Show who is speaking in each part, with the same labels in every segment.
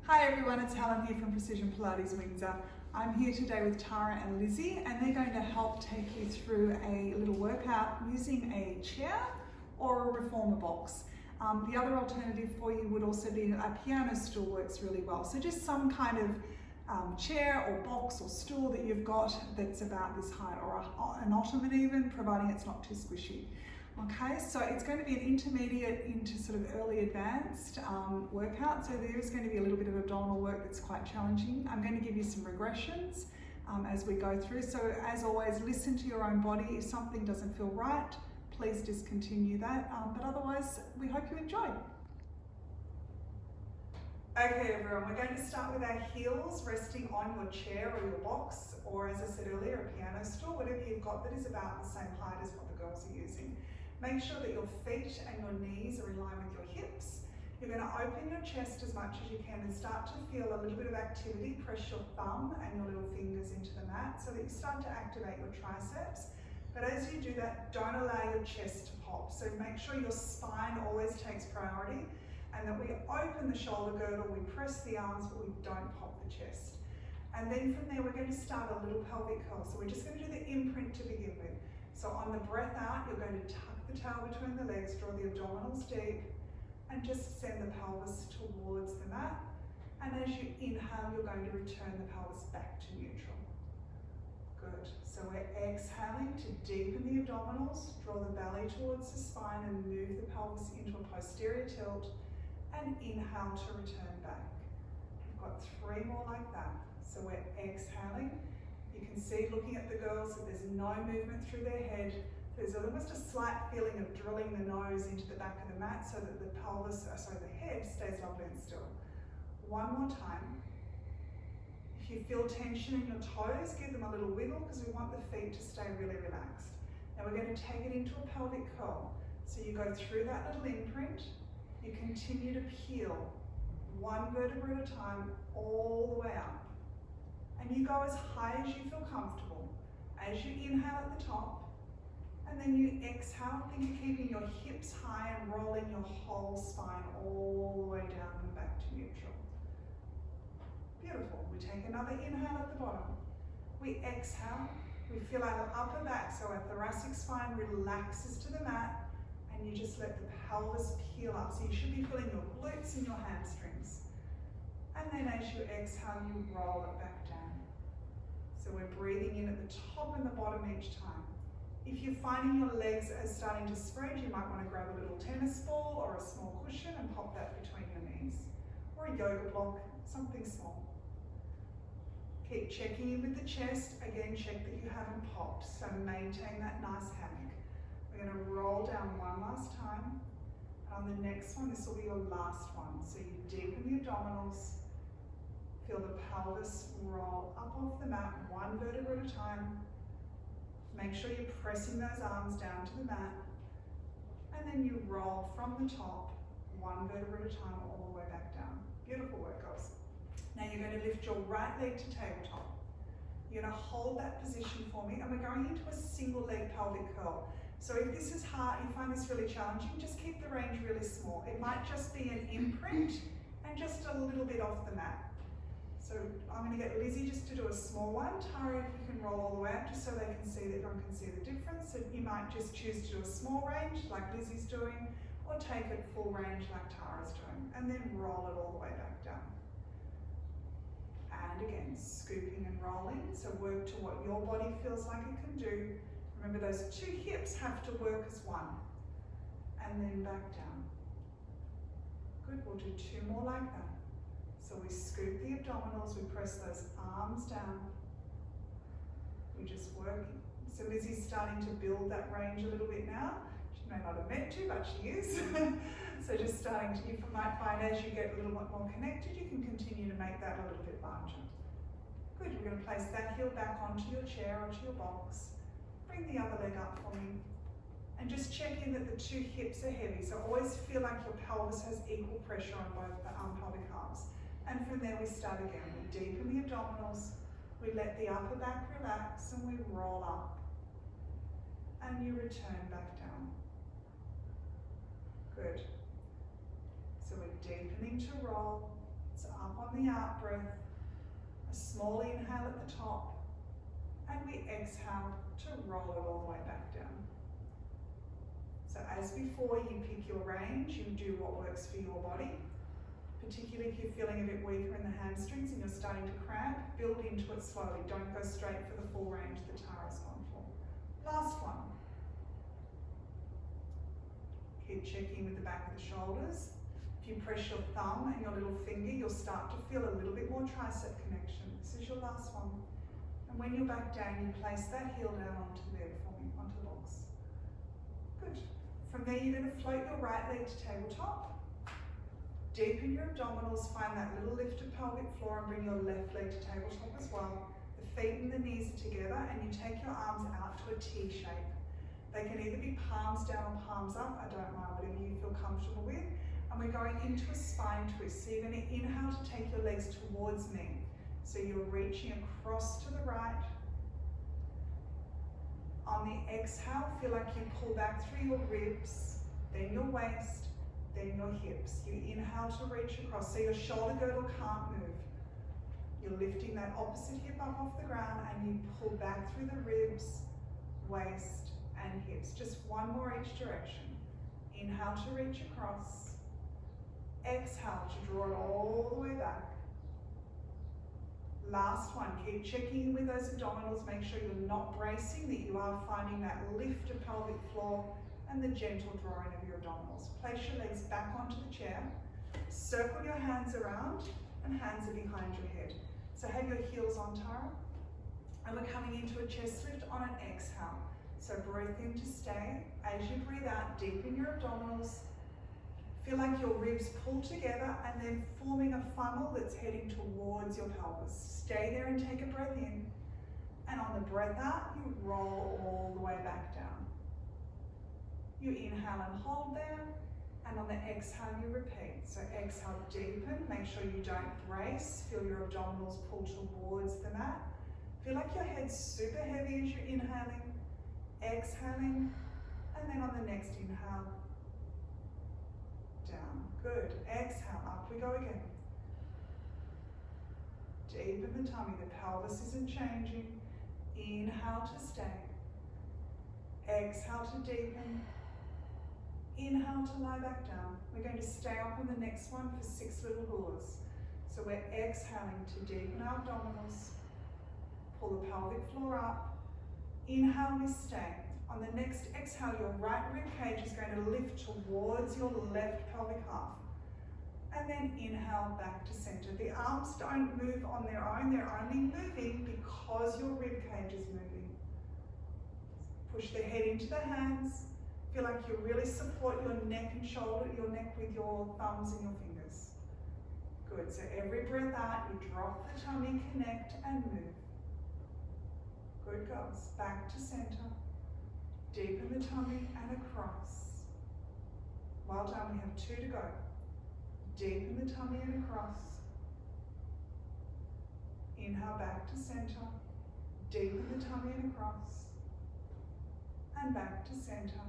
Speaker 1: Hi everyone, it's Helen here from Precision Pilates Windsor. I'm here today with Tara and Lizzie and they're going to help take you through a little workout using a chair or a reformer box. The other alternative for you would also be a piano stool works really well. So just some kind of chair or box or stool that you've got that's about this height, or an ottoman even, providing it's not too squishy. Okay, so it's going to be an intermediate into sort of early advanced workout. So there is going to be a little bit of abdominal work that's quite challenging. I'm going to give you some regressions as we go through. So as always, listen to your own body. If something doesn't feel right, please discontinue that. But otherwise, we hope you enjoy. Okay everyone, we're going to start with our heels resting on your chair or your box, or as I said earlier, a piano stool, whatever you've got that is about the same height as what the girls are using. Make sure that your feet and your knees are in line with your hips. You're going to open your chest as much as you can and start to feel a little bit of activity. Press your thumb and your little fingers into the mat so that you start to activate your triceps. But as you do that, don't allow your chest to pop. So make sure your spine always takes priority, and that we open the shoulder girdle, we press the arms, but we don't pop the chest. And then from there, we're going to start a little pelvic curl. So we're just going to do the imprint to begin with. So on the breath out, you're going to tuck the tail between the legs, draw the abdominals deep, and just send the pelvis towards the mat. And as you inhale, you're going to return the pelvis back to neutral. Good. So we're exhaling to deepen the abdominals, draw the belly towards the spine and move the pelvis into a posterior tilt, and inhale to return back. We've got 3 more like that. So we're exhaling. You can see, looking at the girls, that there's no movement through their head. There's almost a slight feeling of drilling the nose into the back of the mat so that the pelvis, the head stays lovely and still. 1 more time. If you feel tension in your toes, give them a little wiggle because we want the feet to stay really relaxed. Now we're going to take it into a pelvic curl. So you go through that little imprint, you continue to peel 1 vertebra at a time all the way up. And you go as high as you feel comfortable. As you inhale at the top, and then you exhale, think of keeping your hips high and rolling your whole spine all the way down and back to neutral. Beautiful. We take another inhale at the bottom. We exhale. We feel our upper back, so our thoracic spine relaxes to the mat, and you just let the pelvis peel up. So you should be feeling your glutes and your hamstrings. And then as you exhale, you roll it back down. So we're breathing in at the top and the bottom each time. If you're finding your legs are starting to spread, you might want to grab a little tennis ball or a small cushion and pop that between your knees. Or a yoga block, something small. Keep checking in with the chest. Again, check that you haven't popped. So maintain that nice hammock. We're going to roll down 1 last time. And on the next one, this will be your last one. So you deepen the abdominals. Feel the pelvis roll up off the mat, 1 vertebra at a time. Make sure you're pressing those arms down to the mat. And then you roll from the top, 1 vertebra at a time, all the way back down. Beautiful work, girls. Now you're going to lift your right leg to tabletop. You're going to hold that position for me, and we're going into a single leg pelvic curl. So if this is hard, you find this really challenging, just keep the range really small. It might just be an imprint and just a little bit off the mat. So I'm going to get Lizzie just to do a small one. Tara, if you can roll all the way up just so they can see, that everyone can see the difference. So you might just choose to do a small range like Lizzie's doing, or take it full range like Tara's doing, and then roll it all the way back down. And again, scooping and rolling. So work to what your body feels like it can do. Remember, those 2 hips have to work as one. And then back down. Good, we'll do 2 more like that. So we scoop the abdominals, we press those arms down. We just work. So Lizzie's starting to build that range a little bit now. She may not have meant to, but she is. So just starting to, you might find as you get a little bit more connected, you can continue to make that a little bit larger. Good, we're going to place that heel back onto your chair, onto your box. Bring the other leg up for me. And just check in that the 2 hips are heavy. So always feel like your pelvis has equal pressure on both the pelvic halves. And from there we start again. We deepen the abdominals, we let the upper back relax, and we roll up. And you return back down. Good. So we're deepening to roll. It's up on on the out breath, a small inhale at the top, and we exhale to roll it all the way back down. So as before, you pick your range, you do what works for your body. Particularly if you're feeling a bit weaker in the hamstrings and you're starting to cramp, build into it slowly. Don't go straight for the full range that Tara's gone for. Last one. Keep checking with the back of the shoulders. If you press your thumb and your little finger, you'll start to feel a little bit more tricep connection. This is your last one. And when you're back down, you place that heel down onto the bed for me, onto the box. Good. From there, you're going to float your right leg to tabletop. Deepen your abdominals, find that little lift of pelvic floor and bring your left leg to tabletop as well. The feet and the knees are together and you take your arms out to a T shape. They can either be palms down or palms up, I don't mind, whatever you feel comfortable with. And we're going into a spine twist. So you're going to inhale to take your legs towards me. So you're reaching across to the right. On the exhale, feel like you pull back through your ribs, then your waist, then your hips. You inhale to reach across, so your shoulder girdle can't move. You're lifting that opposite hip up off the ground and you pull back through the ribs, waist and hips. Just one more each direction. Inhale to reach across. Exhale to draw it all the way back. Last one, keep checking in with those abdominals. Make sure you're not bracing, that you are finding that lift of pelvic floor and the gentle drawing of your abdominals. Place your legs back onto the chair. Circle your hands around and hands are behind your head. So have your heels on, Tara. And we're coming into a chest lift on an exhale. So breathe in to stay. As you breathe out, deepen your abdominals. Feel like your ribs pull together and then forming a funnel that's heading towards your pelvis. Stay there and take a breath in. And on the breath out, you roll all the way back down. You inhale and hold there. And on the exhale, you repeat. So exhale, deepen. Make sure you don't brace. Feel your abdominals pull towards the mat. Feel like your head's super heavy as you're inhaling, exhaling, and then on the next inhale, down. Good. Exhale, up we go again. Deepen the tummy, the pelvis isn't changing. Inhale to stay. Exhale to deepen. Inhale to lie back down. We're going to stay up on the next one for 6 little hulas. So we're exhaling to deepen our abdominals. Pull the pelvic floor up. Inhale, we stay. On the next exhale, your right rib cage is going to lift towards your left pelvic half. And then inhale back to center. The arms don't move on their own, they're only moving because your rib cage is moving. Push the head into the hands. Feel like you really support your neck and shoulder, your neck with your thumbs and your fingers. Good, so every breath out, you drop the tummy, connect and move. Good girls, back to center. Deepen the tummy and across. Well done, we have 2 to go. Deepen the tummy and across. Inhale back to center. Deepen the tummy and across. And back to center.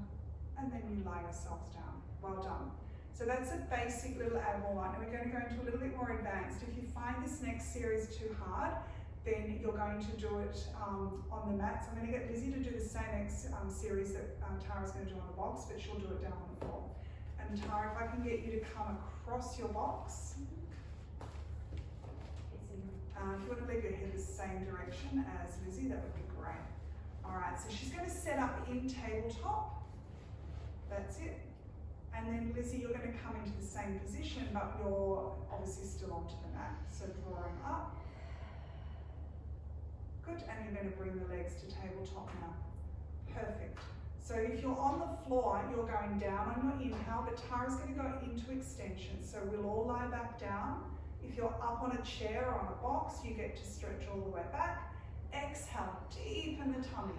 Speaker 1: And then you lie yourselves down. Well done. So that's a basic little abdominal one. And we're going to go into a little bit more advanced. If you find this next series too hard, then you're going to do it on the mat. So I'm going to get Lizzie to do the same series that Tara's going to do on the box, but she'll do it down on the floor. And Tara, if I can get you to come across your box. If you want to leave your head the same direction as Lizzie, that would be great. All right, so she's going to set up in tabletop. That's it. And then Lizzie, you're going to come into the same position, but you're obviously still onto the mat. So drawing up. Good, and you're going to bring the legs to tabletop now. Perfect. So if you're on the floor, you're going down on your inhale, but Tara's going to go into extension. So we'll all lie back down. If you're up on a chair or on a box, you get to stretch all the way back. Exhale, deepen the tummy.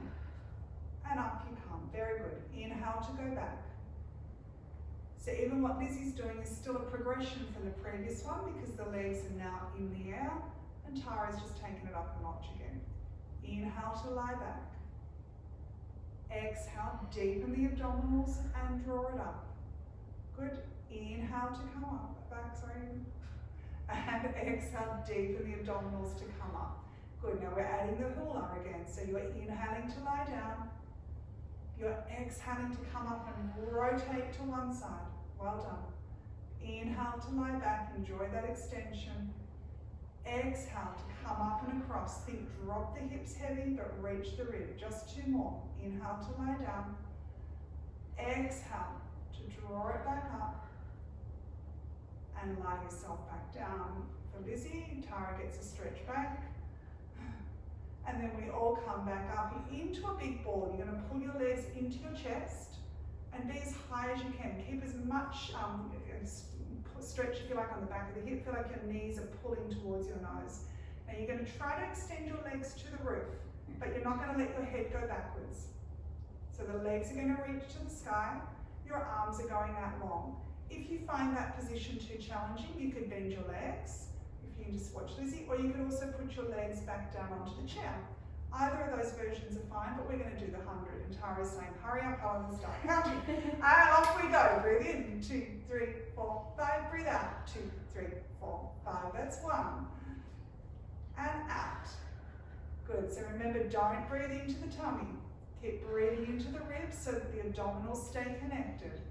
Speaker 1: And up you come. Very good. Inhale to go back. So even what Lizzie's doing is still a progression from the previous one because the legs are now in the air and Tara's just taken it up a notch again. Inhale to lie back. Exhale, deepen the abdominals and draw it up. Good. Inhale to come up, back, sorry. And exhale, deepen the abdominals to come up. Good, now we're adding the hula again. So you're inhaling to lie down. You're exhaling to come up and rotate to one side. Well done. Inhale to lie back, enjoy that extension. Exhale to come up and across. Think drop the hips heavy, but reach the rib. Just two more. Inhale to lie down. Exhale to draw it back up. And lie yourself back down. For Lizzie, Tara gets a stretch back. And then we all come back up into a big ball. You're going to pull your legs into your chest and be as high as you can. Keep as much stretch, if you like, on the back of the hip. Feel like your knees are pulling towards your nose. Now you're going to try to extend your legs to the roof, but you're not going to let your head go backwards. So the legs are going to reach to the sky. Your arms are going out long. If you find that position too challenging, you could bend your legs. If you can just watch Lizzie, or you could also put your legs back down onto the chair. Either of those versions are fine, but we're going to do the 100. And Tara's saying, hurry up, Helen, and start counting. And off we go. Breathe in, 2, 3, 4, 5. Breathe out, 2, 3, 4, 5. That's 1. And out. Good, so remember, don't breathe into the tummy. Keep breathing into the ribs so that the abdominals stay connected.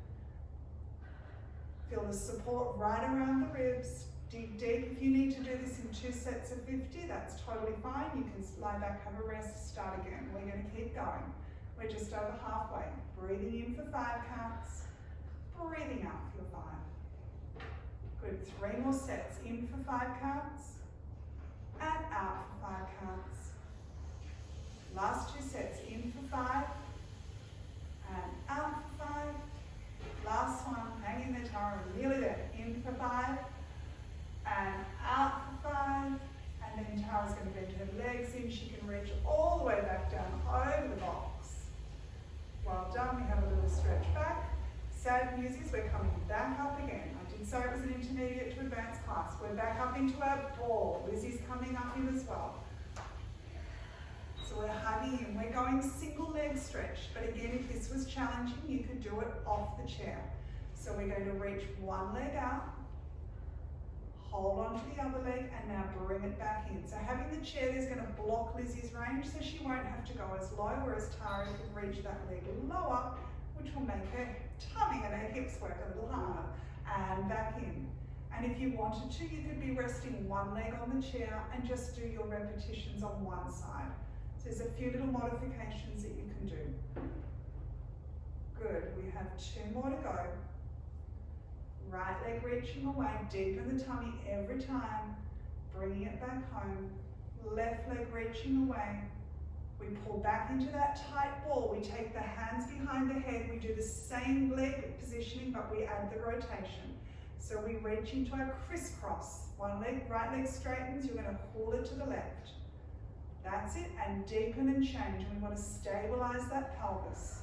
Speaker 1: Feel the support right around the ribs. Dig deep. If you need to do this in 2 sets of 50, that's totally fine. You can lie back, have a rest, start again. We're going to keep going. We're just over halfway. Breathing in for 5 counts. Breathing out for 5. Good. 3 more sets. In for 5 counts. And out for 5 counts. Last 2 sets. In for 5. And out for 5. Last one. Hang in there, Tara. We're nearly there. In for 5. And out for 5, and then Tara's going to bend her legs in. She can reach all the way back down over the box. Well done, we have a little stretch back. Sad news is we're coming back up again. I did say it was an intermediate to advanced class. We're back up into our ball. Lizzie's coming up in as well. So we're hugging in. We're going single leg stretch, but again, if this was challenging, you could do it off the chair. So we're going to reach one leg out, hold on to the other leg, and now bring it back in. So having the chair is going to block Lizzie's range, so she won't have to go as low, whereas Tara can reach that leg lower, which will make her tummy and her hips work a little harder. And back in. And if you wanted to, you could be resting one leg on the chair and just do your repetitions on one side. So there's a few little modifications that you can do. Good, we have 2 more to go. Right leg reaching away, deepen the tummy every time, bringing it back home. Left leg reaching away. We pull back into that tight ball. We take the hands behind the head. We do the same leg positioning, but we add the rotation. So we reach into our crisscross. One leg, right leg straightens. You're going to pull it to the left. That's it, and deepen and change. And we want to stabilize that pelvis.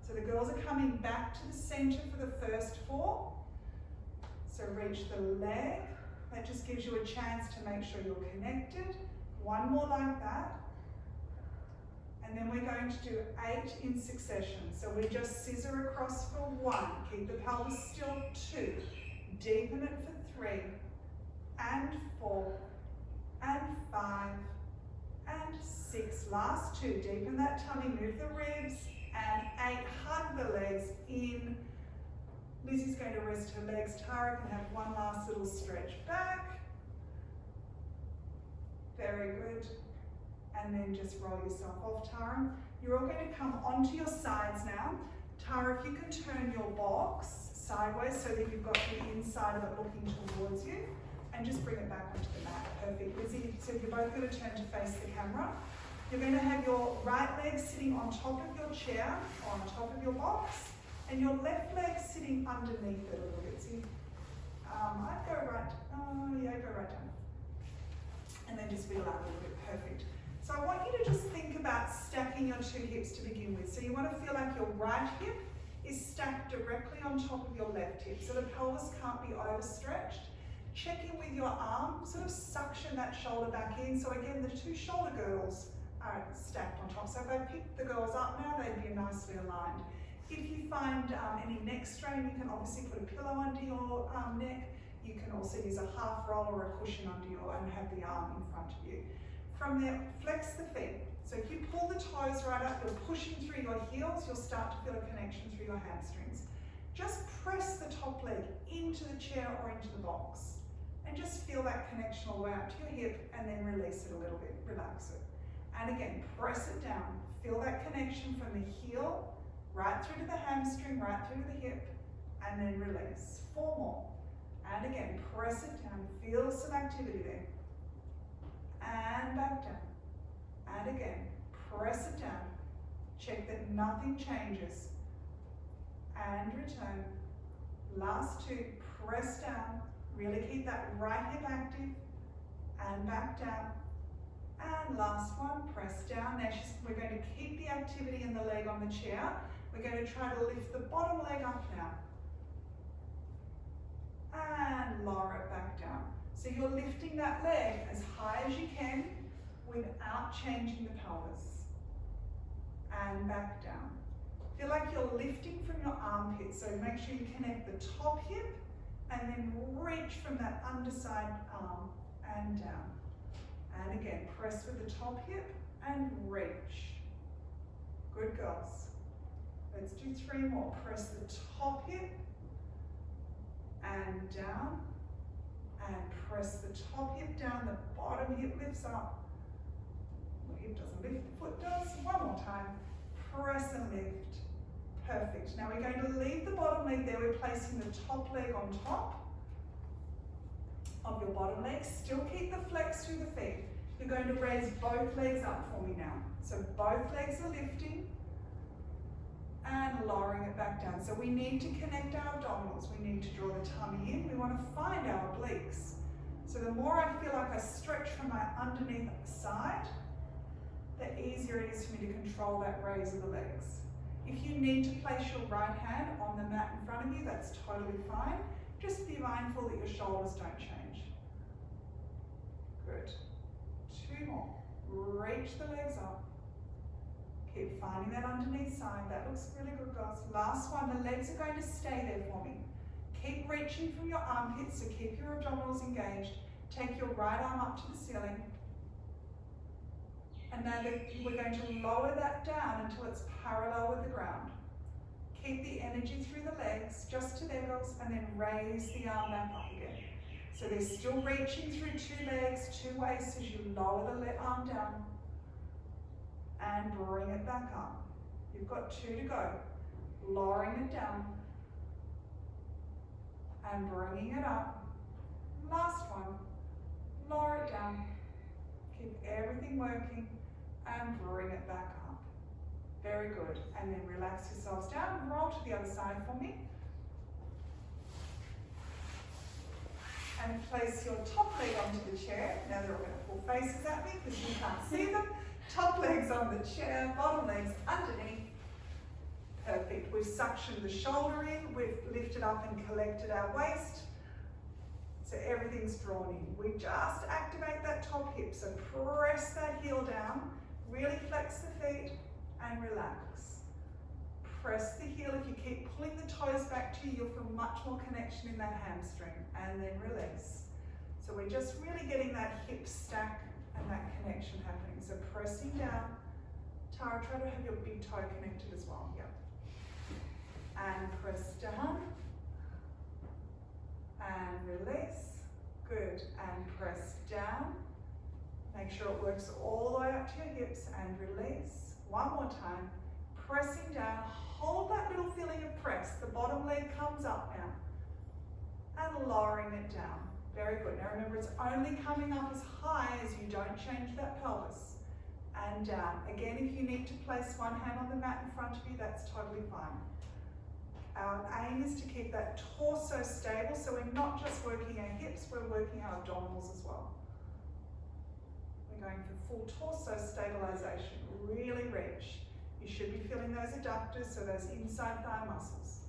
Speaker 1: So the girls are coming back to the center for the first 4. So reach the leg. That just gives you a chance to make sure you're connected. 1 more like that. And then we're going to do 8 in succession. So we just scissor across for 1. Keep the pelvis still. 2. Deepen it for 3. And 4. And 5. And 6. Last 2. Deepen that tummy. Move the ribs. And 8. Hug the legs in. Lizzie's going to rest her legs. Tara can have one last little stretch back. Very good. And then just roll yourself off, Tara. You're all going to come onto your sides now. Tara, if you can turn your box sideways so that you've got the inside of it looking towards you, and just bring it back onto the mat. Perfect. Lizzie, so you're both going to turn to face the camera. You're going to have your right leg sitting on top of your chair, or on top of your box, and your left leg sitting underneath it a little bit. So I'd go right, go right down. And then just wheel out a little bit, perfect. So I want you to just think about stacking your 2 hips to begin with. So you want to feel like your right hip is stacked directly on top of your left hip. So the pelvis can't be overstretched. Check in with your arm, sort of suction that shoulder back in. So again, the 2 shoulder girdles are stacked on top. So if I pick the girls up now, they'd be nicely aligned. If you find any neck strain, you can obviously put a pillow under your neck. You can also use a half roll or a cushion under you and have the arm in front of you. From there, flex the feet. So if you pull the toes right up, you're pushing through your heels, you'll start to feel a connection through your hamstrings. Just press the top leg into the chair or into the box. And just feel that connection all the way up to your hip, and then release it a little bit, relax it. And again, press it down. Feel that connection from the heel, right through to the hamstring, right through to the hip, and then release. 4 more. And again, press it down. Feel some activity there. And back down. And again, press it down. Check that nothing changes. And return. Last 2, press down. Really keep that right hip active. And back down. And last one, press down. Now we're going to keep the activity in the leg on the chair. We're going to try to lift the bottom leg up now. And lower it back down. So you're lifting that leg as high as you can without changing the pelvis. And back down. Feel like you're lifting from your armpit, so make sure you connect the top hip and then reach from that underside arm and down. And again, press with the top hip and reach. Good girls. Let's do 3 more. Press the top hip and down, and press the top hip down, the bottom hip lifts up. The hip doesn't lift, the foot does. 1 more time. Press and lift. Perfect. Now we're going to leave the bottom leg there. We're placing the top leg on top of your bottom leg. Still keep the flex through the feet. You're going to raise both legs up for me now. So both legs are lifting and lowering it back down. So we need to connect our abdominals. We need to draw the tummy in. We want to find our obliques. So the more I feel like I stretch from my underneath side, the easier it is for me to control that raise of the legs. If you need to place your right hand on the mat in front of you, that's totally fine. Just be mindful that your shoulders don't change. Good. 2 more. Reach the legs up. Keep finding that underneath side. That looks really good, guys. Last one. The legs are going to stay there for me. Keep reaching from your armpits, so keep your abdominals engaged. Take your right arm up to the ceiling. And now we're going to lower that down until it's parallel with the ground. Keep the energy through the legs, just to there, girls, and then raise the arm back up again. So they're still reaching through 2 legs, 2 waists as you lower the arm down. And bring it back up. You've got 2 to go. Lowering it down. And bringing it up. Last one. Lower it down. Keep everything working. And bring it back up. Very good. And then relax yourselves down. Roll to the other side for me. And place your top leg onto the chair. Now they're all going to pull faces at me because you can't see them. Top legs on the chair, bottom legs underneath. Perfect. We've suctioned the shoulder in. We've lifted up and collected our waist. So everything's drawn in. We just activate that top hip. So press that heel down. Really flex the feet and relax. Press the heel. If you keep pulling the toes back to you, you'll feel much more connection in that hamstring. And then release. So we're just really getting that hip stack and that connection happening. So pressing down. Tara, try to have your big toe connected as well. Yep. And press down. And release. Good. And press down. Make sure it works all the way up to your hips and release. 1 more time. Pressing down. Hold that little feeling of press. The bottom leg comes up now. And lowering it down. Very good. Now remember, it's only coming up as high as you don't change that pelvis. And down. Again, if you need to place 1 hand on the mat in front of you, that's totally fine. Our aim is to keep that torso stable, so we're not just working our hips, we're working our abdominals as well. We're going for full torso stabilization. Really reach. You should be feeling those adductors, so those inside thigh muscles.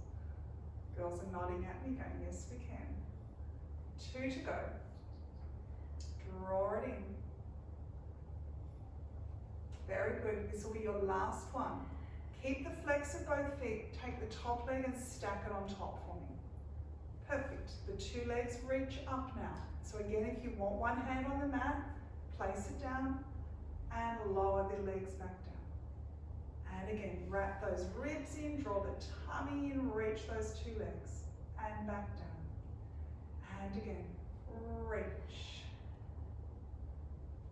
Speaker 1: Girls are nodding at me, going, yes, we can. 2 to go. Draw it in. Very good. This will be your last one. Keep the flex of both feet. Take the top leg and stack it on top for me. Perfect. The two legs reach up now. So again, if you want one hand on the mat, place it down and lower the legs back down. And again, wrap those ribs in, draw the tummy in, reach those two legs and back down. And again, reach.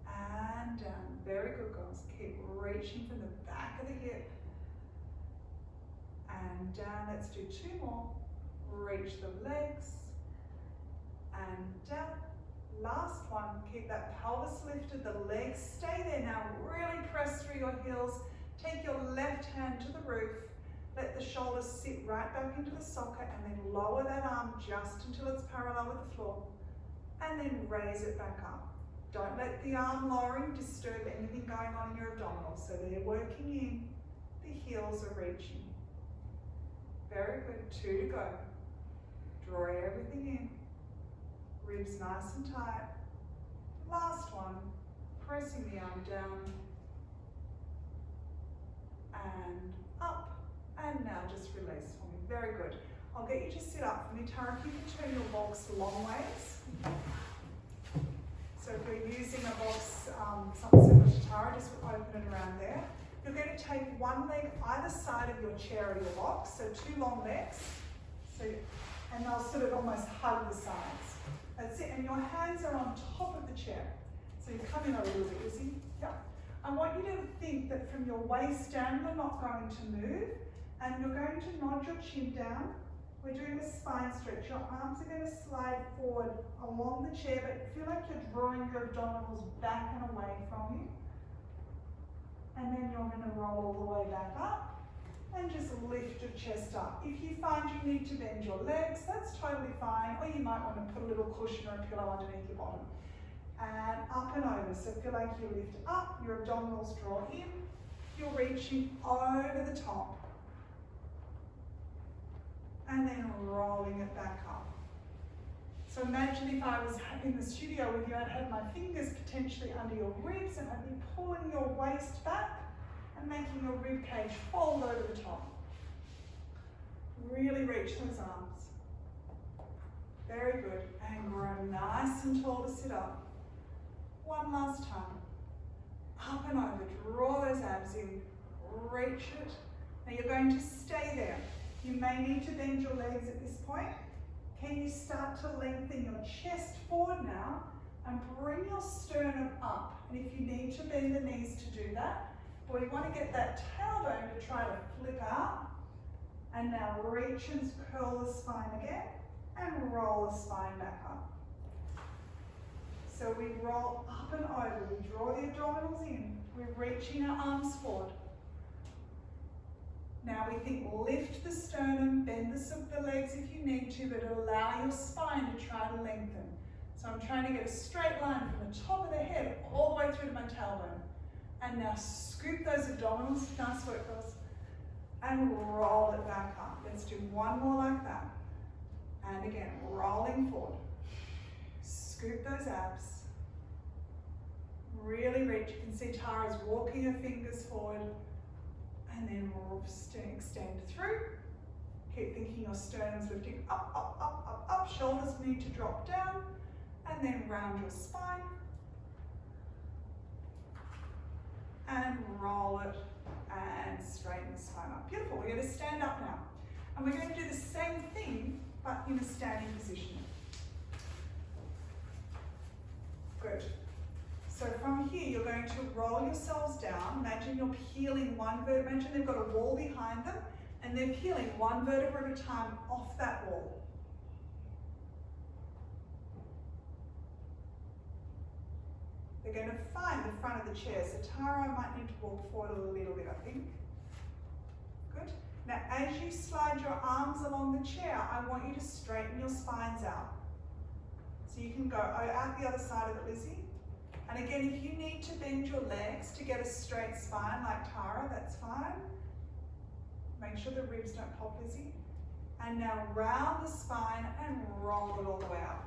Speaker 1: And down. Very good, girls. Keep reaching from the back of the hip. And down. Let's do two more. Reach the legs. And down. Last one. Keep that pelvis lifted. The legs stay there. Now really press through your heels. Take your left hand to the roof. Let the shoulders sit right back into the socket and then lower that arm just until it's parallel with the floor. And then raise it back up. Don't let the arm lowering disturb anything going on in your abdominals. So they're working in, the heels are reaching. Very good, 2 to go. Draw everything in. Ribs nice and tight. Last one, pressing the arm down. And up. And now just release for me. Very good. I'll get you to sit up for me. Tara, if you can turn your box long ways. So if you're using a box, something similar to Tara, just open it around there. You're going to take one leg either side of your chair or your box, so 2 long legs. And they'll sort of almost hug the sides. That's it, and your hands are on top of the chair. So you come in a little bit, Izzy. Yep. I want you to think that from your waist down, you're not going to move, and you're going to nod your chin down. We're doing a spine stretch. Your arms are going to slide forward along the chair, but feel like you're drawing your abdominals back and away from you. And then you're going to roll all the way back up and just lift your chest up. If you find you need to bend your legs, that's totally fine, or you might want to put a little cushion or a pillow underneath your bottom. And up and over, so feel like you lift up, your abdominals draw in, you're reaching over the top. And then rolling it back up. So imagine if I was in the studio with you, I'd have my fingers potentially under your ribs and I'd be pulling your waist back and making your rib cage fold over the top. Really reach those arms. Very good. And grow nice and tall to sit up. One last time. Up and over. Draw those abs in. Reach it. Now you're going to stay there. You may need to bend your legs at this point. Can you start to lengthen your chest forward now and bring your sternum up? And if you need to bend the knees to do that, or you want to get that tailbone to try to flip out. And now reach and curl the spine again and roll the spine back up. So we roll up and over. We draw the abdominals in. We're reaching our arms forward. Now we think lift the sternum, bend the legs if you need to, but allow your spine to try to lengthen. So I'm trying to get a straight line from the top of the head all the way through to my tailbone. And now scoop those abdominals, nice work girls, and roll it back up. Let's do one more like that. And again, rolling forward. Scoop those abs. Really reach. You can see Tara's walking her fingers forward. And then we'll extend through. Keep thinking your sternum's lifting up, up, up, up, up. Shoulders need to drop down. And then round your spine. And roll it and straighten the spine up. Beautiful. We're going to stand up now. And we're going to do the same thing, but in a standing position. Good. So from here, you're going to roll yourselves down. Imagine you're peeling one vertebra. Imagine they've got a wall behind them, and they're peeling one vertebra at a time off that wall. They're going to find the front of the chair. So Tara, I might need to walk forward a little bit, I think. Good. Now, as you slide your arms along the chair, I want you to straighten your spines out. So you can go out the other side of it, Lizzie. And again, if you need to bend your legs to get a straight spine like Tara, that's fine. Make sure the ribs don't pop, Lizzie. And now round the spine and roll it all the way up.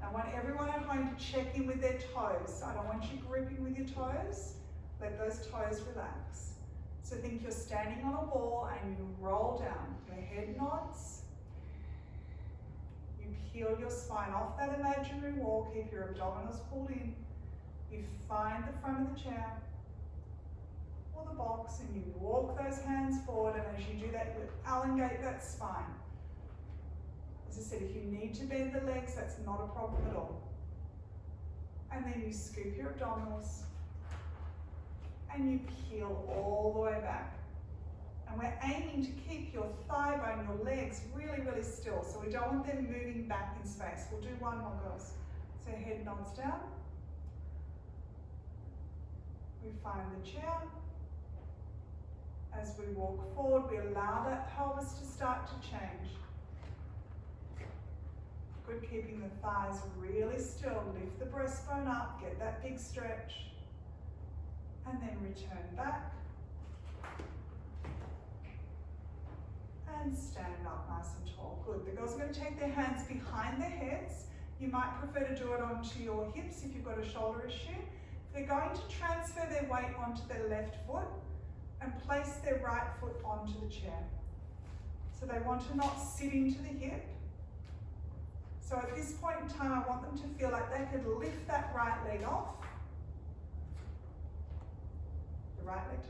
Speaker 1: I want everyone at home to check in with their toes. I don't want you gripping with your toes. Let those toes relax. So think you're standing on a wall and you roll down. Your head nods. You peel your spine off that imaginary wall, keep your abdominals pulled in. You find the front of the chair or the box and you walk those hands forward, and as you do that, you elongate that spine. As I said, if you need to bend the legs, that's not a problem at all. And then you scoop your abdominals and you peel all the way back. And we're aiming to keep your thigh bone, your legs really, really still. So we don't want them moving back in space. We'll do one more, girls. So head nods down. We find the chair. As we walk forward, we allow that pelvis to start to change. Good, keeping the thighs really still. Lift the breastbone up, get that big stretch. And then return back. And stand up nice and tall. Good. The girls are going to take their hands behind their heads. You might prefer to do it onto your hips if you've got a shoulder issue. They're going to transfer their weight onto their left foot and place their right foot onto the chair. So they want to not sit into the hip. So at this point in time, I want them to feel like they could lift that right leg off. The right leg.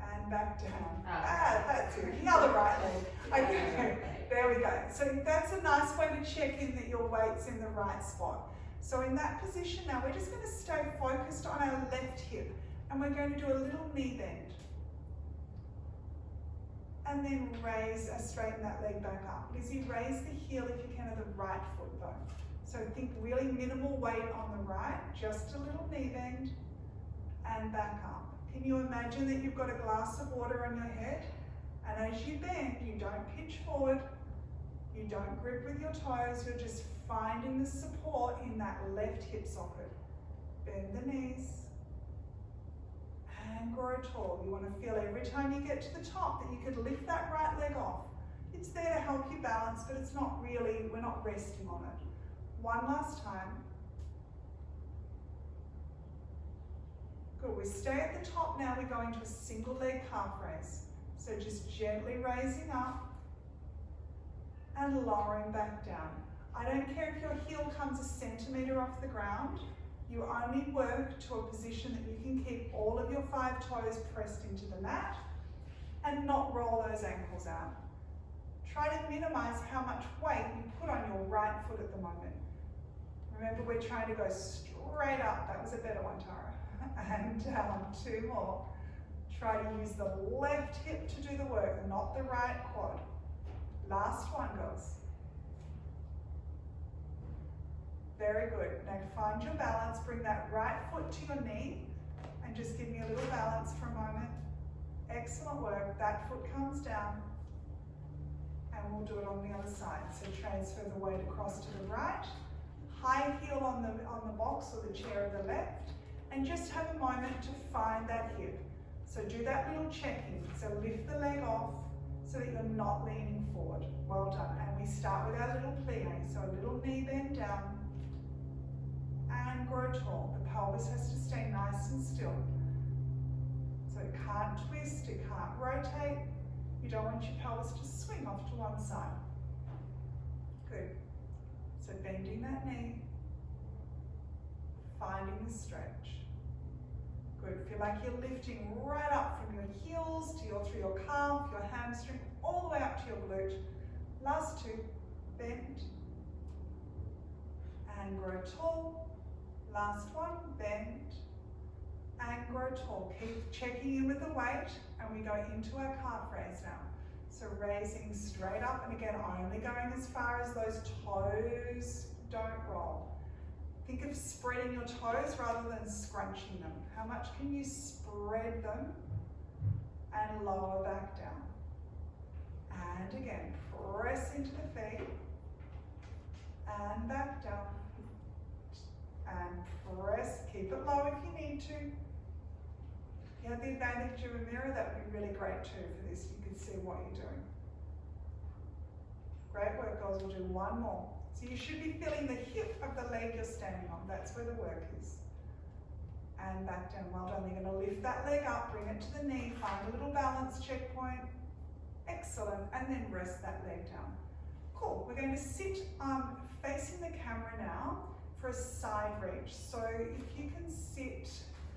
Speaker 1: And back down. That's it. The other right leg. Okay, there we go. So that's a nice way to check in that your weight's in the right spot. So in that position now, we're just going to stay focused on our left hip. And we're going to do a little knee bend. And then straighten that leg back up. Lizzie, raise the heel if you can of the right foot though. So think really minimal weight on the right, just a little knee bend, and back up. Can you imagine that you've got a glass of water on your head? And as you bend, you don't pitch forward, you don't grip with your toes, you're just finding the support in that left hip socket. Bend the knees. And grow tall. You want to feel every time you get to the top that you could lift that right leg off. It's there to help you balance, but it's not really, we're not resting on it. One last time. Good, we stay at the top now, we're going to a single leg calf raise. So just gently raising up and lowering back down. I don't care if your heel comes a centimetre off the ground. You only work to a position that you can keep all of your 5 toes pressed into the mat and not roll those ankles out. Try to minimize how much weight you put on your right foot at the moment. Remember, we're trying to go straight up. That was a better one, Tara. And down, 2 more. Try to use the left hip to do the work, not the right quad. Last one, girls. Very good. Now find your balance, bring that right foot to your knee and just give me a little balance for a moment. Excellent work. That foot comes down and we'll do it on the other side. So transfer the weight across to the right, high heel on the box or the chair of the left, and just have a moment to find that hip. So do that little checking. So lift the leg off so that you're not leaning forward. Well done. And we start with our little plie. So a little knee bend down. And grow tall. The pelvis has to stay nice and still. So it can't twist, it can't rotate. You don't want your pelvis to swing off to one side. Good. So bending that knee, finding the stretch. Good. Feel like you're lifting right up from your heels to through your calf, your hamstring, all the way up to your glute. Last 2. Bend. And grow tall. Last one, bend and grow tall. Keep checking in with the weight and we go into our calf raise now. So raising straight up and again, only going as far as those toes don't roll. Think of spreading your toes rather than scrunching them. How much can you spread them and lower back down? And again, press into the feet and back down. And press, keep it low if you need to. You have the advantage of a mirror, that would be really great too for this. You can see what you're doing. Great work, girls. We'll do one more. So you should be feeling the hip of the leg you're standing on. That's where the work is. And back down. Well done. You're going to lift that leg up, bring it to the knee, find a little balance checkpoint. Excellent. And then rest that leg down. Cool. We're going to sit facing the camera now for a side reach. So if you can sit,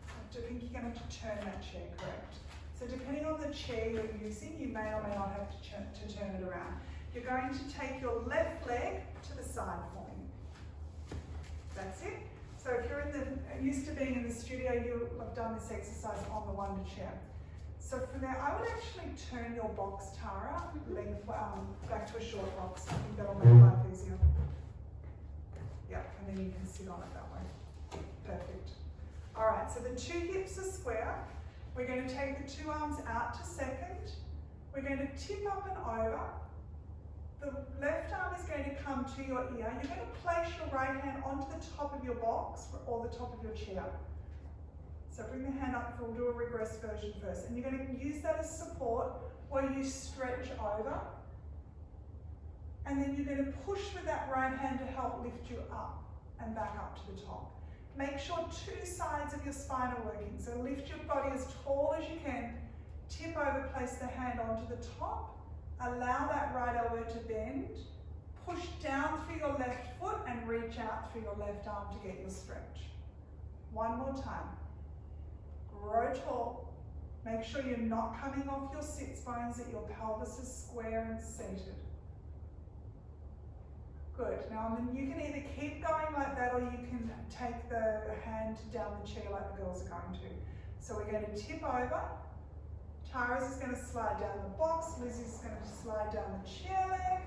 Speaker 1: I think you're going to have to turn that chair, correct? So depending on the chair you're using, you may or may not have to turn it around. You're going to take your left leg to the side for me. That's it. So if you're used to being in the studio, you'll have done this exercise on the wonder chair. So from there, I would actually turn your box, Tara, back to a short box. I think that'll make life easier. Yeah, and then you can sit on it that way. Perfect. All right, so the two hips are square. We're going to take the two arms out to second. We're going to tip up and over. The left arm is going to come to your ear. You're going to place your right hand onto the top of your box or the top of your chair. So bring the hand up, we'll do a regress version first. And you're going to use that as support while you stretch over. And then you're going to push with that right hand to help lift you up and back up to the top. Make sure two sides of your spine are working. So lift your body as tall as you can. Tip over, place the hand onto the top. Allow that right elbow to bend. Push down through your left foot and reach out through your left arm to get your stretch. One more time. Grow tall. Make sure you're not coming off your sits bones, that your pelvis is square and seated. Good. Now you can either keep going like that or you can take the hand down the chair like the girls are going to. So we're going to tip over. Tara's is going to slide down the box. Lizzie's going to slide down the chair leg.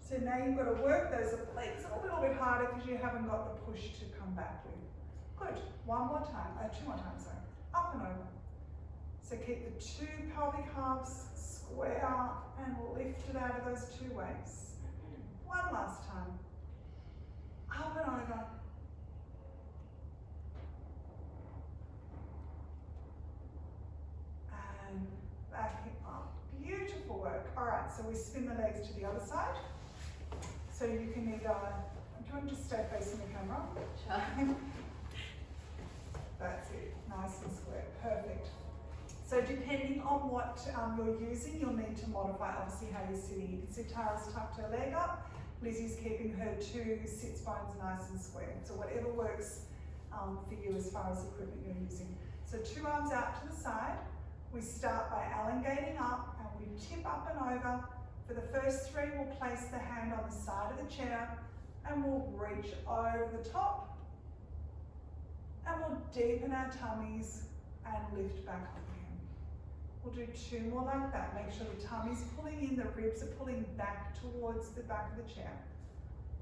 Speaker 1: So now you've got to work those legs a little bit harder because you haven't got the push to come back with. Good. One more time. Two more times, sorry. Up and over. So keep the two pelvic halves square and lift it out of those two ways. One last time. Up and over. And back up. Beautiful work. All right, so we spin the legs to the other side. So you can either, do you want to just stay facing the camera? Sure. That's it. Nice and square. Perfect. So depending on what you're using, you'll need to modify obviously how you're sitting. You can see Tara's tucked her leg up. Lizzie's keeping her two sits bones nice and square. So whatever works for you as far as equipment you're using. So two arms out to the side. We start by elongating up and we tip up and over. For the first three, we'll place the hand on the side of the chair and we'll reach over the top and we'll deepen our tummies and lift back up again. We'll do two more like that. Make sure the tummy's pulling in, the ribs are pulling back towards the back of the chair.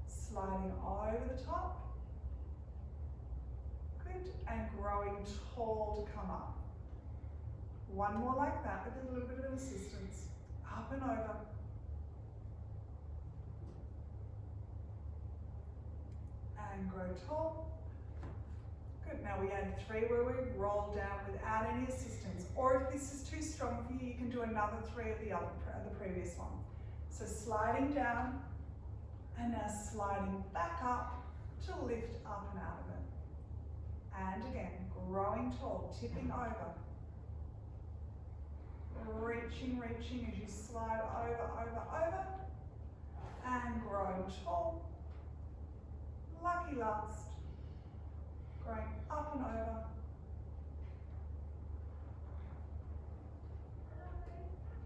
Speaker 1: Sliding over the top. Good. And growing tall to come up. One more like that with a little bit of assistance. Up and over. And grow tall. Good. Now we add three where we roll down without any assistance. Or if this is too strong for you, you can do another three of the previous one. So sliding down and now sliding back up to lift up and out of it. And again, growing tall, tipping over. Reaching as you slide over. And growing tall. Lucky last. Growing up and over.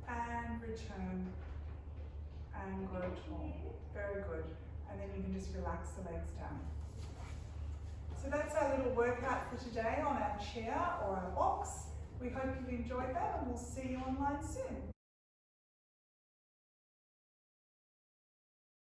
Speaker 1: And return. And grow tall. Very good. And then you can just relax the legs down. So that's our little workout for today on our chair or our box. We hope you've enjoyed that and we'll see you online soon.